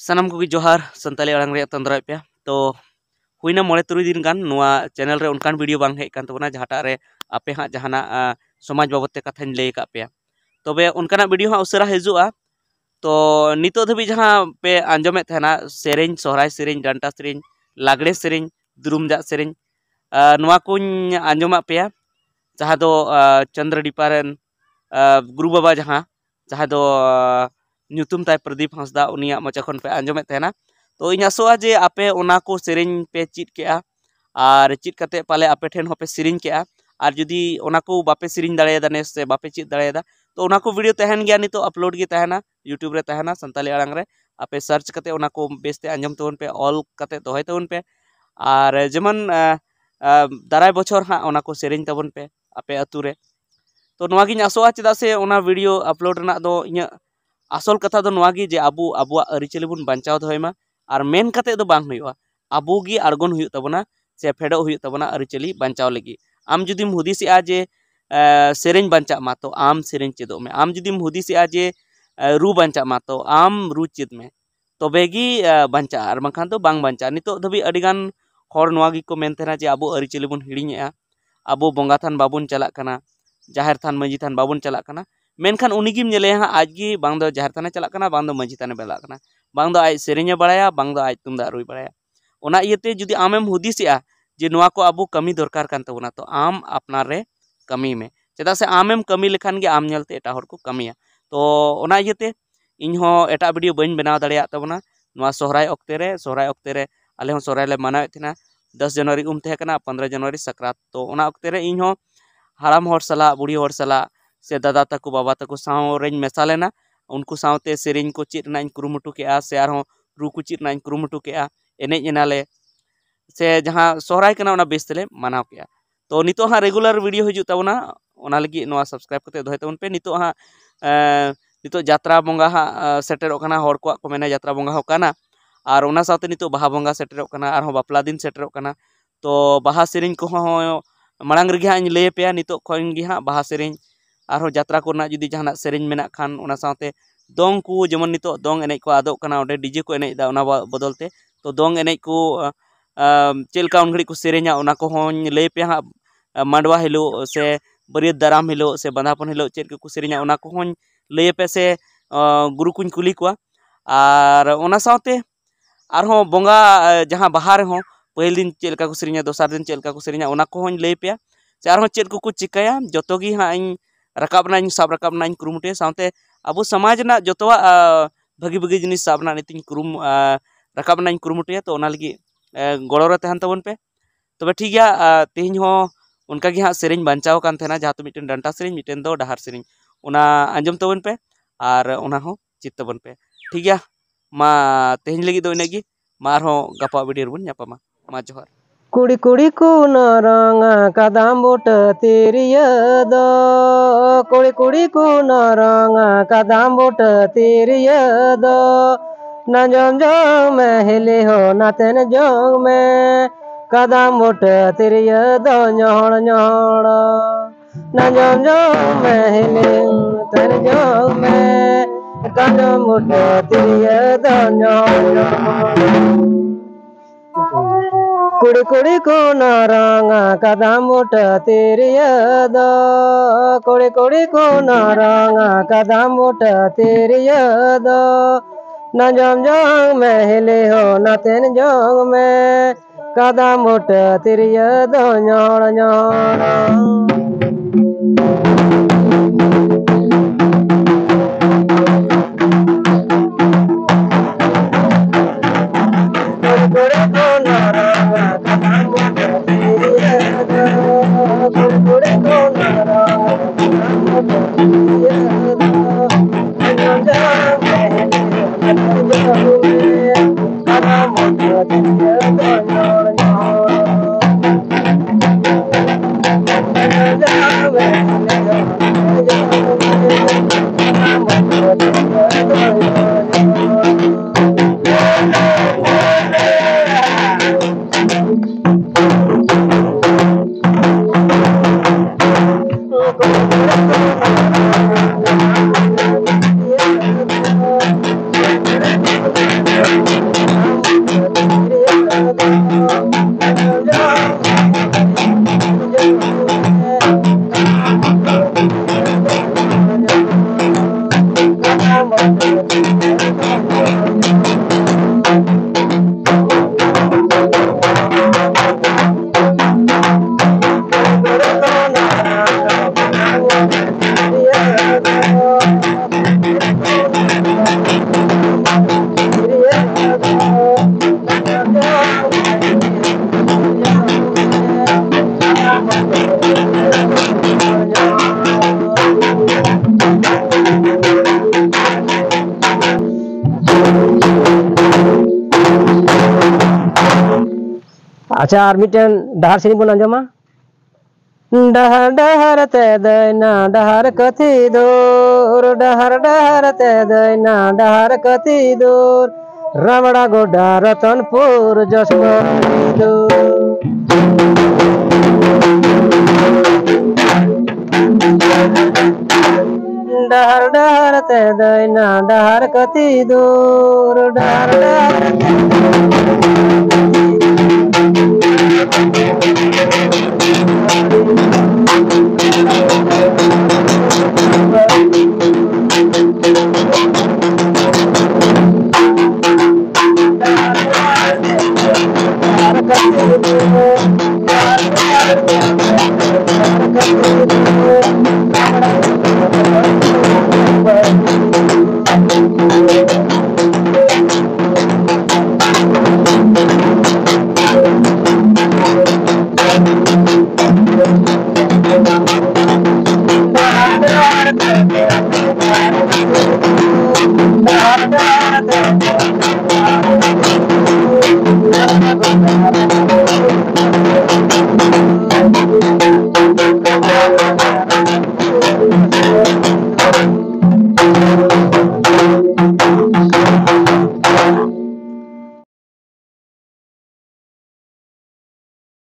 सानाम को जोहार संताली आड़ांग रे तंद्रा पे तो हुईना मोड़े तुरुई दिन गान नोआ चैनल रे उनकान वीडियो बांग हेज कान तबना जहाटा रे आपे हाँ जहाना समाज बाबत ते कथाñ लay का पे तबे उनकाना वीडियो हाँ उसरा हिजुआ तो नितो धबी जहाँ पे आंजमे थेना सेरेñ सोहराय सेरेñ डांटा सेरेñ लागड़े सेरेñ दुरुमजाक सेरेñ नोआ कुñ आंजमा पे जहाँ दो चंद्र डिपारेन गुरु बाबा जहाँ दो ᱧᱩᱛᱩᱢ ताय प्रदीप हांसदा उनिया मचा खन पे आंजमे तेना तो इन आसोआ जे आपे ओना को सेरेñ पे चीट के और चीट कते पाले आपे ठेन होपे सेरेñ के और जुदी ओना को बापे सेरेñ दाड़ेदा ने से बापे चीट दाड़ेदा तो ओना को वीडियो तहन गया नितो अपलोड गे तहना यूट्यूब रे तहना संताली आड़ांग रे आपे सर्च कते ओना को बेसते आंजम तवन पे ऑल कते दोहय तवन पे और जेमन दाराय बछर हाँ ओना को सेरेñ तवन पे आपे अतु रे तो नोआ गिन आसोआ चेदा से ओना वीडियो अपलोड रना दो इᱧ आसल कथा दो नोआ गी जे आबू आबुआ अरिचली बुन बांचाव दोहयमा और मेन कते दो बांग हुयुआ आबू गी आर्गन हुयुग तबना से फेडो हुयुग तबना अरिचली बांचाव लगी आम जुदीम हुदिसआ जे सेरेñ बांचा मा तो आम सेरेñ चेदो में आम जुदीम हुदिसआ जे रू बांचा मा तो आम रू चेद में तबेगी बांचा और बांखान तो बांग बांचा नितो धबी अडिगान हर नोआ गी को मेनतेना जे आबू अरिचली बुन हिड़िñेआ आबू बोंगा थान बाबुन चलाक कना जाहिर थान मंजी थान बाबुन चलाक कना मेनखान उनिगिम नेले हाँ आज गी बांग दो जाहिर थाने चलाक कना बांग दो मंजी थाने बेलाक कना बांग दो आज सेरेñ बड़ाया बांग दो आज तुमदा रुई बड़ाया ओना इयते जुदी आमेम हुदिसआ जे नोआ को आबू कमी दरकार कान तबना तो आम अपनार रे कमी में चेदा से आमेम कमी लेखान गे आम नेलते एटा हर को कमिया तो ओना इयते इनहो एटा वीडियो बइन बनाव दाड़ेया तबना नोआ सोहराय ओक्ते रे आले हो सोहराय ले मनाव थिना 10 जनवरी उम तहे कना 15 जनवरी सकरात तो ओना ओक्ते रे इनहो हाराम हर सला बुढ़ी हर सला से दादा तको बाबा तको सावरें मेसा लेना उनको सावते सेरेñ को चेद ना कुरुमुटु के से आरहों रू को चेद ना कुरुमुटु के एनेज एनाले से जहाँ सोहराय कना ओना बेस तेले मानाव के तो नितो हाँ रेगुलर वीडियो हिजु तबना ओना लगी नोआ सब्सक्राइब करते दोहय तबन पे नितो हाँ नितो जात्रा बोंगा हाँ सेटेरोग कना हर को मेना जात्रा बोंगा हो कना और ओना साथे नितो बाहा बोंगा सेटेरोग कना आरहों बापला दिन सेटेरोग कना तो बाहा सेरेñ को हों मांग रे हाँ लय पे नितो खन गे हाँ बाहा सेरेñ आरो जात्रा को जुदी जहां सेरेñ मेना खान ओना साथे दोंग को जेमन नितो दोंग एनेज को आदोग कना ओडे डीजे को एनेज दा ओना बदलते तो दोंग एनेज को चेलका उन घड़ी को सेरेñा ओना को हों लय पे हाँ मांडवा हिलो से बरियत दाराम हिलो से बंधापन हिलो चेद को सेरेñा ओना को हों लय पे से गुरु कुछ कुली को और ओना साथे आरो बोंगा जहां बाहा रे हों पहिल दिन चेलका को सेरेñा दोसार दिन चेलका को सेरेñा ओना को हों लय पे से आरो चेद को चिकाया जतो गी हाँ रकाबना साब रकाबना कुरुमुटे साथे अब समाज ना जोतवा भागी भागी जिनिस साबना नीति कुरुम रकाबना कुरुमुटे तो ओना लगी गड़ो तहन तबन पे तबे ठीक गया तेहन हो उनका गे हाँ सेरेñ बांचाव कान थेना जहाँ तो मिटन डांटा सेरेñ मिटन दो डहार सेरेñ ओना आंजम तबन पे और ओना हो चित तबन पे ठीक गया मा तेहन लगी दो इनेगी मार हो गपा वीडियो बन ᱧᱟᱯᱟᱢᱟ मा जोहार कुड़ी कुड़ी को नारंगा कदम बोट तेरिया दो कुड़ी कुड़ी को नारंगा कदम बोट तेरिया दो न जम जम में हिले हो न तेन जम में कदम बोट तेरिया दो न्योड़ न्योड़ न जम जम में हिले तेन जम में कदम बोट तेरिया दो न्योड़ न्योड़ कुड़ी कुड़ी को नारंगा कदम बोट तेरिया दो कुड़ी कुड़ी को नारंगा कदम बोट तेरिया दो न जम जम में हिले हो न तेन जम में कदम बोट तेरिया दो न्योड़ न्योड़ अच्छा और मिटन डहार सेरी बन आंजमा डहार डहार ते दैना डहार कथी दूर डहार डहार ते दैना डहार कथी दूर रमड़ा गोडा रतनपुर जसमती दूर डहार डहार ते दैना डहार कथी दूर डहार डहार